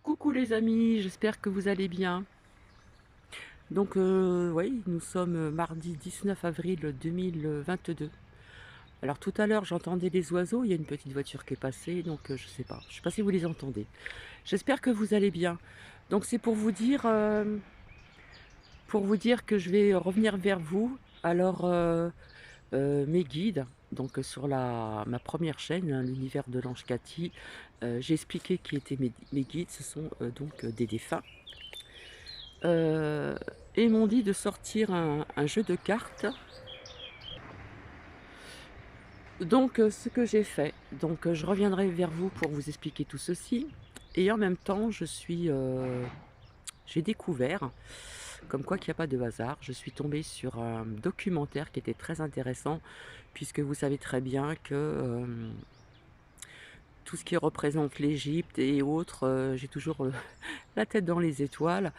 Coucou les amis, j'espère que vous allez bien. Donc oui, nous sommes mardi 19 avril 2022. Alors tout à l'heure j'entendais les oiseaux, il y a une petite voiture qui est passée, donc je sais pas. Je sais pas si vous les entendez. J'espère que vous allez bien. Donc c'est pour vous dire que je vais revenir vers vous. Alors mes guides, donc sur ma première chaîne, hein, l'univers de l'ange Cathy, j'ai expliqué qui étaient mes guides. Ce sont donc des défunts. Heu et m'ont dit de sortir un jeu de cartes. Donc ce que j'ai fait. Donc je reviendrai vers vous pour vous expliquer tout ceci et en même temps j'ai découvert, comme quoi qu'il y a pas de hasard, je suis tombée sur un documentaire qui était très intéressant puisque vous savez très bien que, tout ce qui représente l'Égypte et autres, j'ai toujours, la tête dans les étoiles,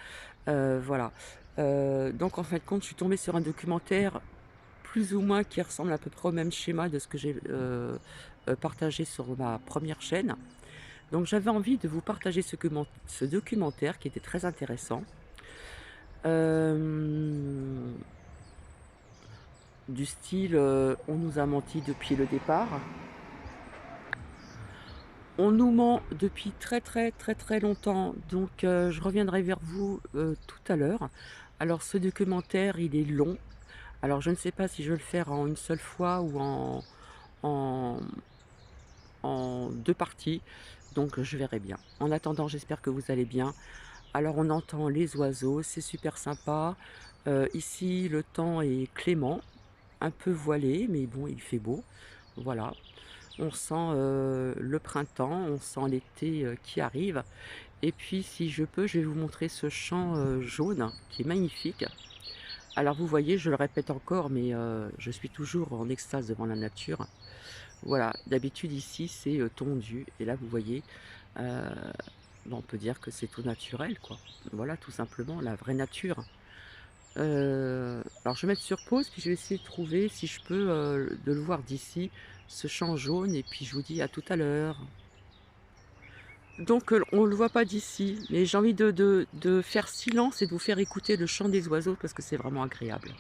voilà. Donc en fin de compte, je suis tombée sur un documentaire plus ou moins qui ressemble à peu près au même schéma de ce que j'ai, partagé sur ma première chaîne. Donc j'avais envie de vous partager ce documentaire qui était très intéressant. Hem, du style, on nous a menti depuis le départ. On nous ment depuis très, très, très, très longtemps, donc je reviendrai vers vous, tout à l'heure. Alors ce documentaire, il est long. Alors je ne sais pas si je vais le faire en une seule fois ou en en 2 parties, donc je verrai bien. En attendant, j'espère que vous allez bien. Alors on entend les oiseaux, c'est super sympa. Ici, le temps est clément, un peu voilé, mais bon, il fait beau. Voilà. On sent, le printemps, on sent l'été, qui arrive et puis si je peux, je vais vous montrer ce champ, jaune qui est magnifique. Alors vous voyez, je le répète encore, mais je suis toujours en extase devant la nature. Voilà, d'habitude ici c'est, tondu et là vous voyez, heu, on peut dire que c'est tout naturel quoi. Voilà tout simplement la vraie nature. Alors je vais mettre sur pause puis je vais essayer de trouver si je peux, de le voir d'ici, ce champ jaune et puis je vous dis à tout à l'heure. Donc on le voit pas d'ici, mais j'ai envie de faire silence et de vous faire écouter le chant des oiseaux parce que c'est vraiment agréable.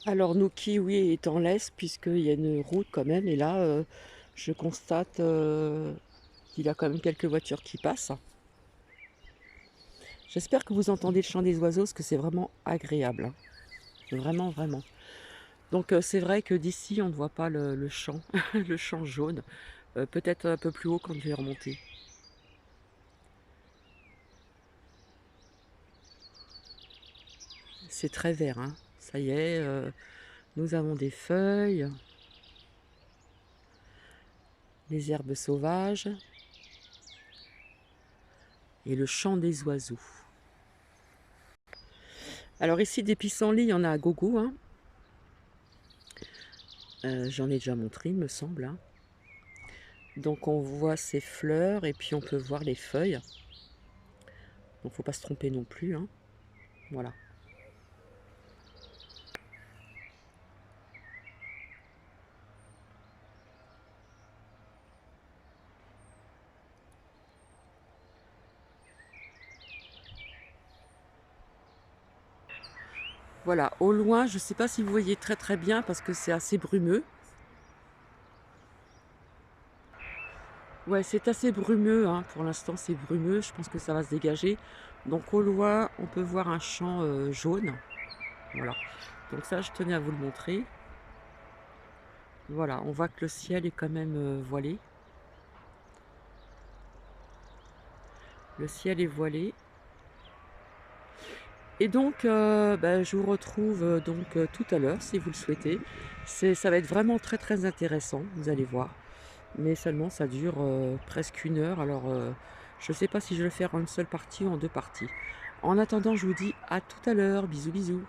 Alors Nuki, oui, est en laisse puisqu'il y a une route quand même et là, je constate, qu'il y a quand même quelques voitures qui passent. J'espère que vous entendez le chant des oiseaux parce que c'est vraiment agréable, hein. Vraiment, vraiment. Donc c'est vrai que d'ici on ne voit pas le champ, le champ jaune, peut-être un peu plus haut quand je vais remonter. C'est très vert, hein. Ça y est, nous avons des feuilles, les herbes sauvages et le chant des oiseaux. Alors ici des pissenlits, il y en a à gogo, hein. J'en ai déjà montré, il me semble, hein. Donc on voit ces fleurs et puis on peut voir les feuilles. Donc faut pas se tromper non plus, hein. Voilà. Voilà, au loin, je ne sais pas si vous voyez très très bien parce que c'est assez brumeux. Ouais, c'est assez brumeux, hein, pour l'instant c'est brumeux, je pense que ça va se dégager. Donc au loin, on peut voir un champ, jaune, voilà. Donc ça, je tenais à vous le montrer. Voilà, on voit que le ciel est quand même, voilé. Le ciel est voilé et donc bah, je vous retrouve, donc tout à l'heure si vous le souhaitez. Ça va être vraiment très, très intéressant, vous allez voir. Mais seulement ça dure, presque 1 heure alors, je ne sais pas si je vais le faire en une seule partie ou en 2 parties. En attendant, je vous dis à tout à l'heure. Bisous, bisous.